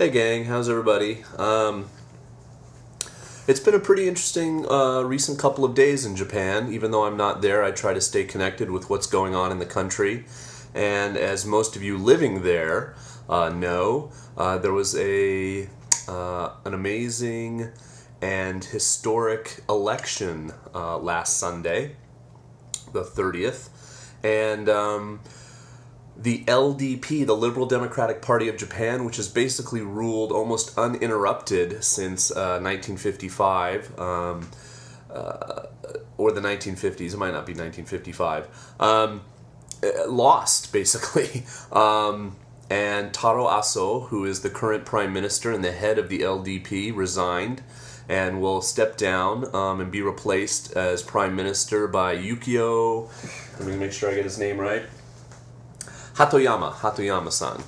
Hey gang, how's everybody? It's been a pretty interesting recent couple of days in Japan. Even though I'm not there, I try to stay connected with what's going on in the country. And as most of you living there know, there was an amazing and historic election last Sunday, the 30th. And the LDP, the Liberal Democratic Party of Japan, which has basically ruled almost uninterrupted since 1955, or the 1950s, it might not be 1955, lost, basically. And Taro Aso, who is the current Prime Minister and the head of the LDP, resigned and will step down and be replaced as Prime Minister by Yukio, let me make sure I get his name right, Hatoyama-san,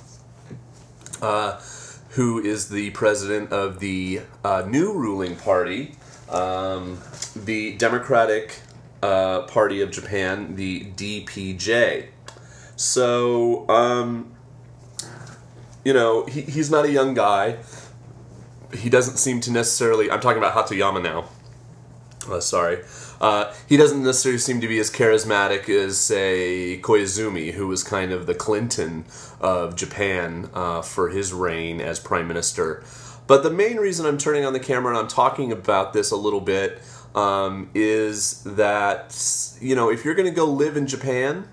who is the president of the new ruling party, the Democratic Party of Japan, the DPJ. So, you know, he's not a young guy. He doesn't seem to necessarily, I'm talking about Hatoyama now, sorry. He doesn't necessarily seem to be as charismatic as, say, Koizumi, who was kind of the Clinton of Japan for his reign as Prime Minister. But the main reason I'm turning on the camera and I'm talking about this a little bit is that, you know, if you're going to go live in Japan,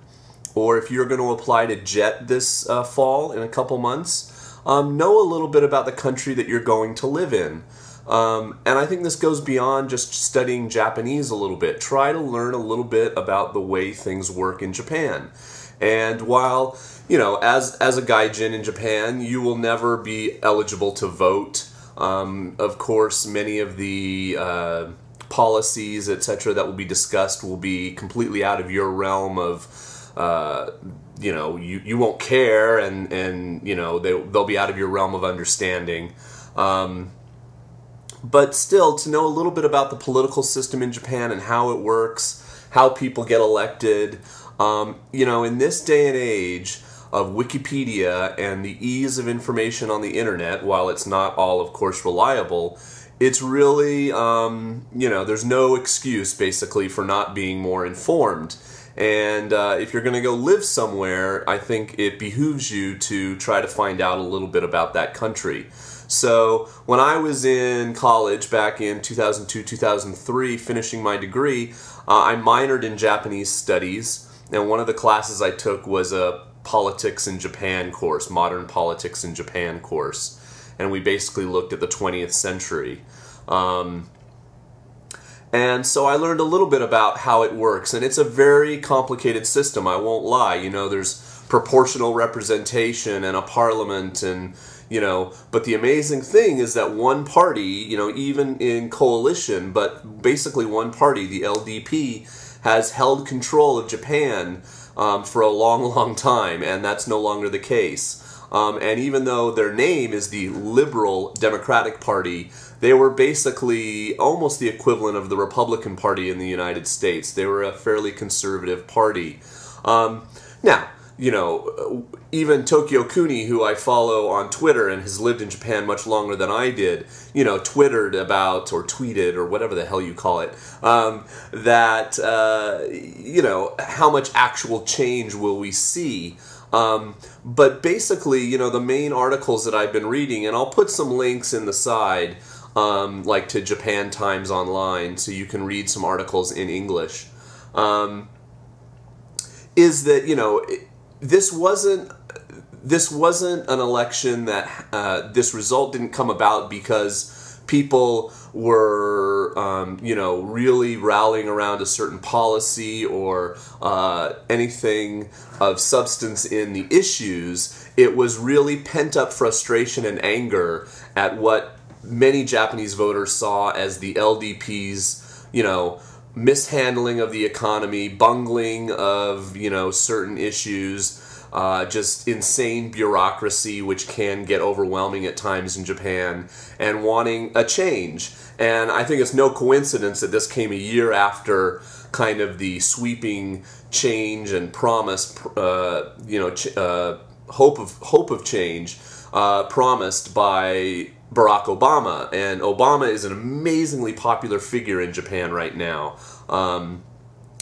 or if you're going to apply to JET this fall in a couple months, know a little bit about the country that you're going to live in. And I think this goes beyond just studying Japanese a little bit. Try to learn a little bit about the way things work in Japan. And while, you know, as a gaijin in Japan, you will never be eligible to vote. Of course, many of the policies, etc., that will be discussed will be completely out of your realm of, you know, you won't care, and you know, they'll be out of your realm of understanding. But still, to know a little bit about the political system in Japan and how it works, how people get elected, you know, in this day and age of Wikipedia and the ease of information on the internet, while it's not all, of course, reliable, it's really, you know, there's no excuse, basically, for not being more informed. And if you're going to go live somewhere, I think it behooves you to try to find out a little bit about that country. So when I was in college back in 2002-2003, finishing my degree, I minored in Japanese studies, and one of the classes I took was a politics in Japan course, modern politics in Japan course, and we basically looked at the 20th century. And so I learned a little bit about how it works, and it's a very complicated system, I won't lie. You know, there's proportional representation and a parliament, and you know, but the amazing thing is that one party, you know, even in coalition, but basically one party, the LDP, has held control of Japan for a long, long time, and that's no longer the case. And even though their name is the Liberal Democratic Party, they were basically almost the equivalent of the Republican Party in the United States. They were a fairly conservative party. Now, you know, even Tokyo Kuni, who I follow on Twitter and has lived in Japan much longer than I did, you know, twittered about, or tweeted, or whatever the hell you call it, that, you know, how much actual change will we see? But basically, you know, the main articles that I've been reading, and I'll put some links in the side, like to Japan Times Online, so you can read some articles in English, is that, you know, this wasn't an election that this result didn't come about because people were, you know, really rallying around a certain policy or anything of substance in the issues. It was really pent-up frustration and anger at what many Japanese voters saw as the LDP's, you know, mishandling of the economy, bungling of, you know, certain issues, just insane bureaucracy, which can get overwhelming at times in Japan, and wanting a change. And I think it's no coincidence that this came a year after kind of the sweeping change and promise, hope of change promised by Barack Obama. And Obama is an amazingly popular figure in Japan right now.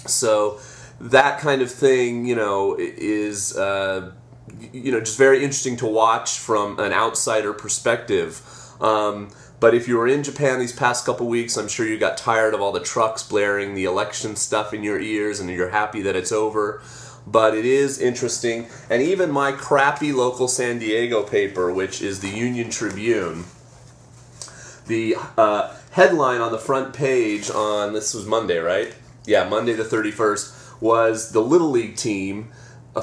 So that kind of thing, is just very interesting to watch from an outsider perspective. But if you were in Japan these past couple weeks, I'm sure you got tired of all the trucks blaring the election stuff in your ears, and you're happy that it's over. But it is interesting, and even my crappy local San Diego paper, which is the Union Tribune, the headline on the front page on, this was Monday, right? Yeah, Monday the 31st, was the Little League team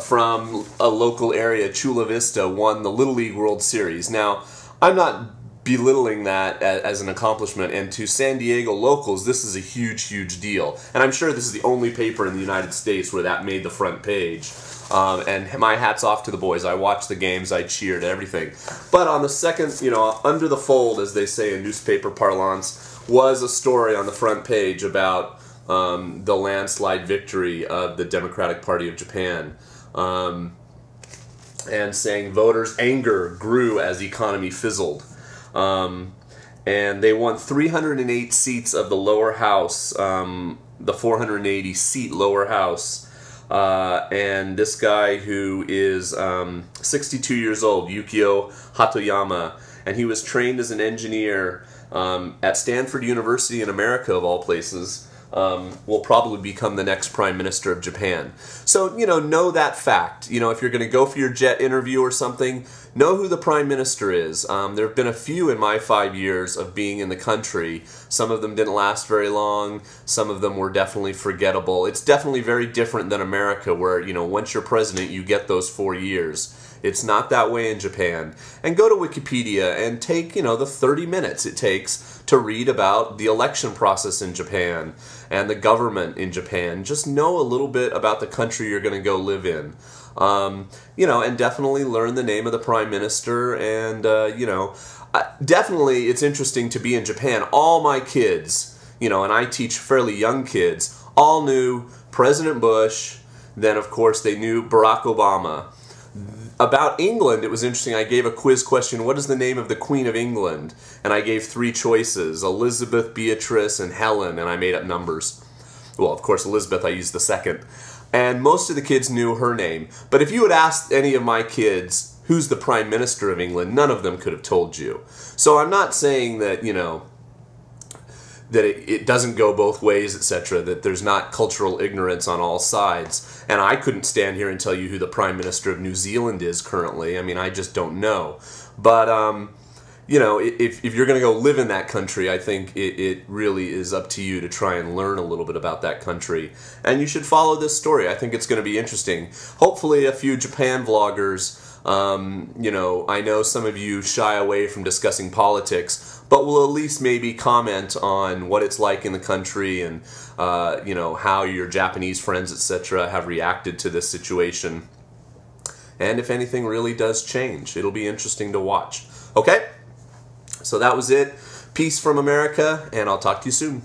from a local area, Chula Vista, won the Little League World Series. Now, I'm not belittling that as an accomplishment, and to San Diego locals, this is a huge, huge deal. And I'm sure this is the only paper in the United States where that made the front page. And my hat's off to the boys. I watched the games, I cheered, everything. But on the second, under the fold, as they say in newspaper parlance, was a story on the front page about the landslide victory of the Democratic Party of Japan. And saying voters' anger grew as the economy fizzled. And they won 308 seats of the lower house, the 480 seat lower house. And this guy who is 62 years old, Yukio Hatoyama, and he was trained as an engineer at Stanford University in America, of all places, will probably become the next Prime Minister of Japan. So, know that fact. If you're going to go for your jet interview or something, know who the Prime Minister is. There have been a few in my 5 years of being in the country. Some of them didn't last very long. Some of them were definitely forgettable. It's definitely very different than America, where, once you're president, you get those 4 years. It's not that way in Japan. And go to Wikipedia and take, the 30 minutes it takes to read about the election process in Japan and the government in Japan. Just know a little bit about the country you're going to go live in. And definitely learn the name of the Prime Minister. And, definitely it's interesting to be in Japan. All my kids, and I teach fairly young kids, all knew President Bush. Then, of course, they knew Barack Obama. About England, it was interesting. I gave a quiz question, what is the name of the Queen of England? And I gave 3 choices, Elizabeth, Beatrice, and Helen, and I made up numbers. Well, of course, Elizabeth, I used the second. And most of the kids knew her name. But if you had asked any of my kids, who's the Prime Minister of England, none of them could have told you. So I'm not saying that, that it doesn't go both ways, etc., that there's not cultural ignorance on all sides. And I couldn't stand here and tell you who the Prime Minister of New Zealand is currently. I mean, I just don't know. But, if you're going to go live in that country, I think it really is up to you to try and learn a little bit about that country. And you should follow this story. I think it's going to be interesting. Hopefully a few Japan vloggers, I know some of you shy away from discussing politics, but will at least maybe comment on what it's like in the country and, how your Japanese friends, etc., have reacted to this situation. And if anything really does change, it'll be interesting to watch. Okay? So that was it. Peace from America, and I'll talk to you soon.